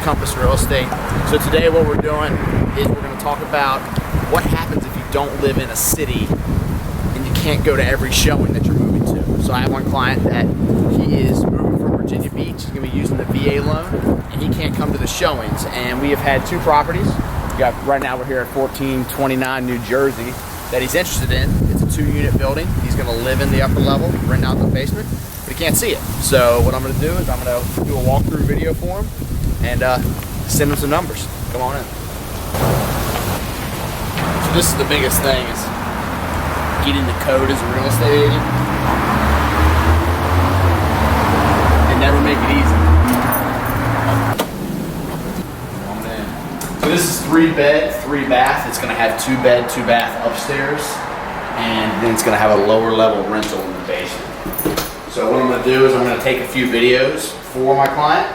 Compass Real Estate. So today what we're doing is we're going to talk about what happens if you don't live in a city and you can't go to every showing that you're moving to. So I have one client that he is moving from Virginia Beach. He's going to be using the VA loan and he can't come to the showings. And we have had two properties. Right now we're here at 1429 New Jersey that he's interested in. It's a 2-unit building. He's going to live in the upper level, rent out the basement, but he can't see it. So what I'm going to do is I'm going to do a walkthrough video for him and send him some numbers. Come on in. So this is the biggest thing, is getting the code as a real estate agent. They never make it easy. So this is 3-bed, 3-bath. It's going to have 2-bed, 2-bath upstairs, and then it's going to have a lower level rental in the basement. So what I'm going to do is I'm going to take a few videos for my client,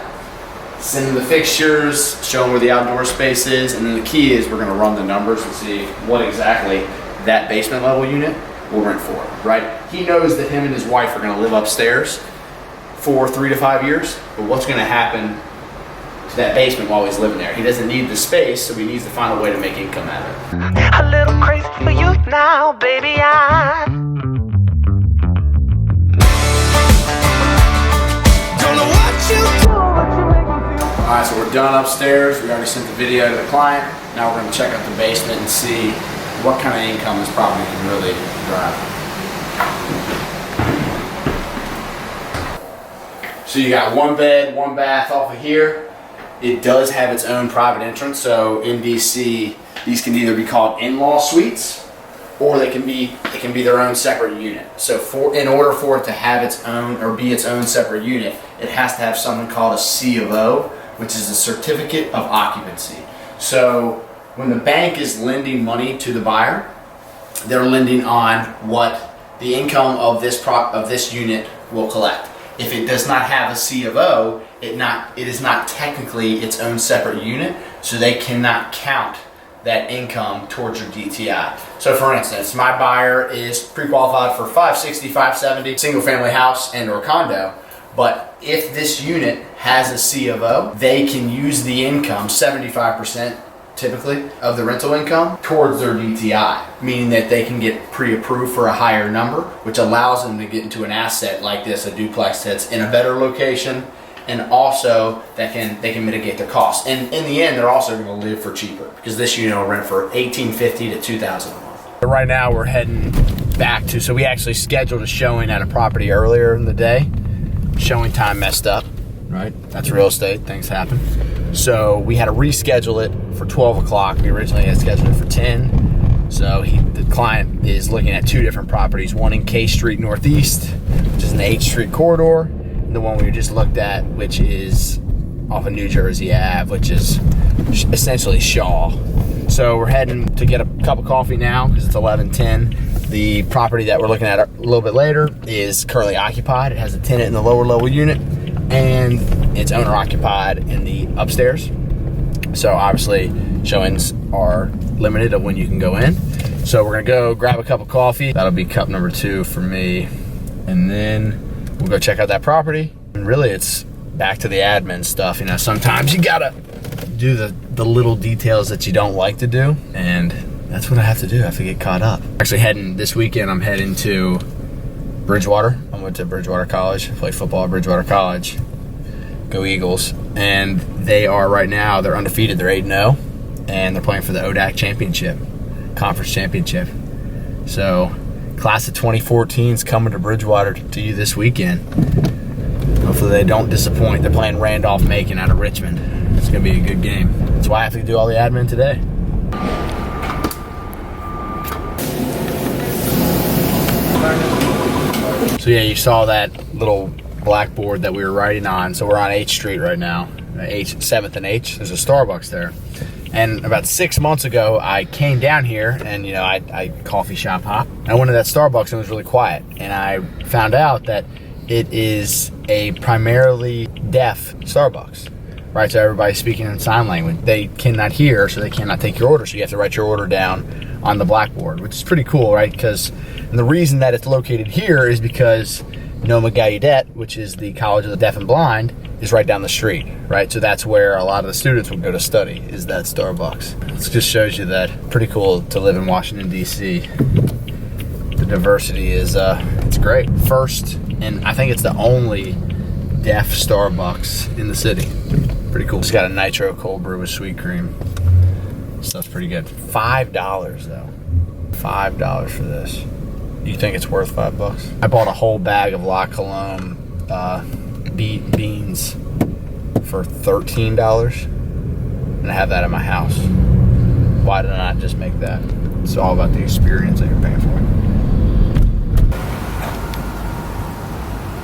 send them the fixtures, show them where the outdoor space is, and then the key is we're going to run the numbers and see what exactly that basement level unit will rent for, right? He knows that him and his wife are going to live upstairs for 3 to 5 years, but what's going to happen to that basement while he's living there? He doesn't need the space, so he needs to find a way to make income out of it. A little crazy for you now, baby. I don't know what you do, but you make me feel. All right, so we're done upstairs. We already sent the video to the client. Now we're going to check out the basement and see what kind of income this property can really drive. So you got 1 bed, 1 bath off of here. It does have its own private entrance. So in DC, these can either be called in-law suites, or they can be their own separate unit. So in order for it to have its own or be its own separate unit, it has to have something called a C of O, which is a certificate of occupancy. So when the bank is lending money to the buyer, they're lending on what the income of this unit will collect. If it does not have a C of O, it is not technically its own separate unit, so they cannot count that income towards your DTI. So for instance, my buyer is pre-qualified for 560, 570, single family house and or condo, but if this unit has a C of O, they can use the income, 75% typically of the rental income, towards their DTI, meaning that they can get pre-approved for a higher number, which allows them to get into an asset like this, a duplex that's in a better location, and also they can mitigate their costs. And in the end, they're also going to live for cheaper, because this unit will rent for $1,850 to $2,000 a month. Right now we're heading back to, so we actually scheduled a showing at a property earlier in the day. Showing time messed up, right? That's real estate, things happen. So we had to reschedule it for 12 o'clock. We originally had scheduled it for 10. So the client is looking at 2 different properties, one in K Street Northeast, which is in the H Street corridor, and the one we just looked at, which is off of New Jersey Ave, which is essentially Shaw. So we're heading to get a cup of coffee now because it's 11:10. The property that we're looking at a little bit later is currently occupied. It has a tenant in the lower level unit, and it's owner occupied in the upstairs. So obviously showings are limited of when you can go in. So we're gonna go grab a cup of coffee. That'll be cup number 2 for me. And then we'll go check out that property. And really it's back to the admin stuff. You know, sometimes you gotta do the little details that you don't like to do. And that's what I have to do. I have to get caught up. Actually heading this weekend, I'm heading to Bridgewater. I went to Bridgewater College, played football at Bridgewater College. Go Eagles. And they are right now, they're undefeated. They're 8-0, and they're playing for the ODAC championship, conference championship. So class of 2014 is coming to Bridgewater to you this weekend. Hopefully they don't disappoint. They're playing Randolph-Macon out of Richmond. It's gonna be a good game. That's why I have to do all the admin today. So yeah, you saw that little blackboard that we were writing on. So we're on H Street right now, 7th and H. There's a Starbucks there. And about 6 months ago, I came down here and, you know, I coffee shop hop. I went to that Starbucks and it was really quiet. And I found out that it is a primarily deaf Starbucks, right? So everybody's speaking in sign language. They cannot hear, so they cannot take your order. So you have to write your order down on the blackboard, which is pretty cool, right? Because the reason that it's located here is because Noma Gallaudet, which is the College of the Deaf and Blind, is right down the street, right? So that's where a lot of the students would go to study, is that Starbucks. It just shows you that pretty cool to live in Washington, D.C. The diversity is, it's great. First, and I think it's the only deaf Starbucks in the city. Pretty cool. It's got a nitro cold brew with sweet cream. Stuff's pretty good. $5 though. $5 for this. You think it's worth $5? I bought a whole bag of La Colombe beans for $13, and I have that at my house. Why did I not just make that? It's all about the experience that you're paying for.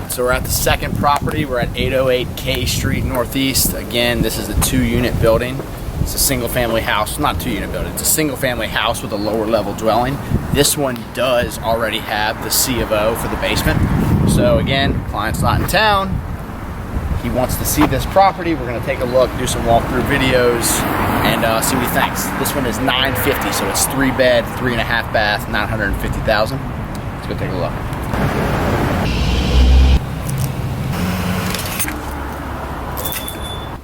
So we're at the second property. We're at 808 K Street Northeast. Again, this is a 2-unit building. It's a single family house, not a 2-unit building. It's a single family house with a lower level dwelling. This one does already have the C of O for the basement. So again, client's not in town. He wants to see this property. We're gonna take a look, do some walkthrough videos, and see what he thinks. This one is $950, so it's 3-bed, 3.5 bath, $950,000. Let's go take a look.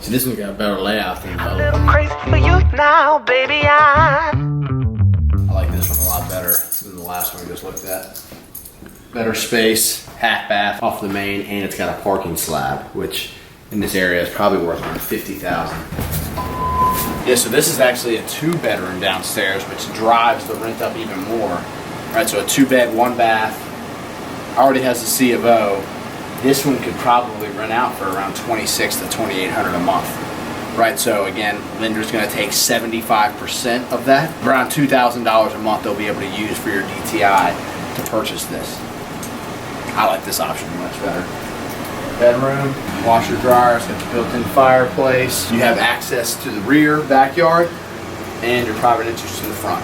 See, this one's got a better layout than the A other little one. crazy for you now, baby. I like this one a lot better than the last one we just looked at. Better space, half bath off the main, and it's got a parking slab, which in this area is probably worth around $50,000. Yeah, so this is actually a 2-bedroom downstairs, which drives the rent up even more. Right, so a 2-bed, 1-bath, already has the C of O. This one could probably rent out for around $2,600 to $2,800 a month. Right, so again, lender's gonna take 75% of that. Around $2,000 a month they'll be able to use for your DTI to purchase this. I like this option much better. Bedroom, washer dryer, it's got the built-in fireplace. You have access to the rear backyard and your private entrance to the front.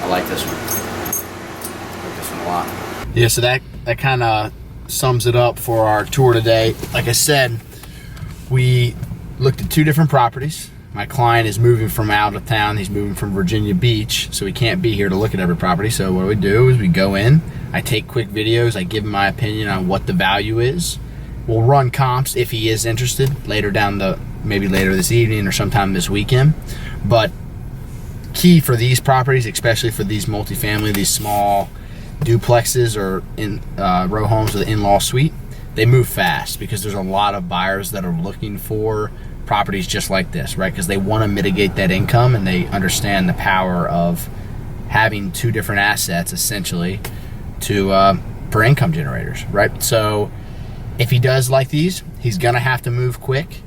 I like this one. I like this one a lot. Yeah, so that kind of sums it up for our tour today. Like I said, we looked at 2 different properties. My client is moving from out of town. He's moving from Virginia Beach, so he can't be here to look at every property. So what we do is we go in, I take quick videos, I give him my opinion on what the value is. We'll run comps if he is interested later maybe later this evening or sometime this weekend. But key for these properties, especially for these multifamily, these small duplexes or in row homes with an in-law suite, they move fast because there's a lot of buyers that are looking for properties just like this, right? Because they want to mitigate that income, and they understand the power of having 2 different assets essentially for income generators, right? So if he does like these, he's gonna have to move quick,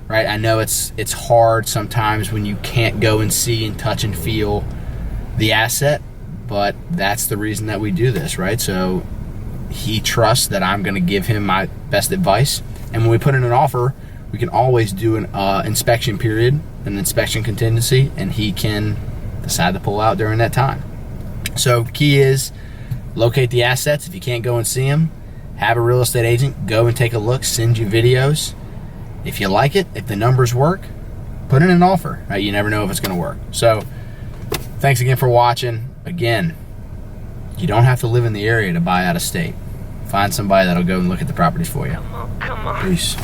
right? I know it's hard sometimes when you can't go and see and touch and feel the asset, but that's the reason that we do this, right? So he trusts that I'm gonna give him my best advice, and when we put in an offer, we can always do an inspection period, an inspection contingency, and he can decide to pull out during that time. So key is locate the assets. If you can't go and see them, have a real estate agent go and take a look, send you videos. If you like it, if the numbers work, put in an offer, right? You never know if it's gonna work. So thanks again for watching. Again, you don't have to live in the area to buy out of state. Find somebody that'll go and look at the properties for you. Come on. Peace.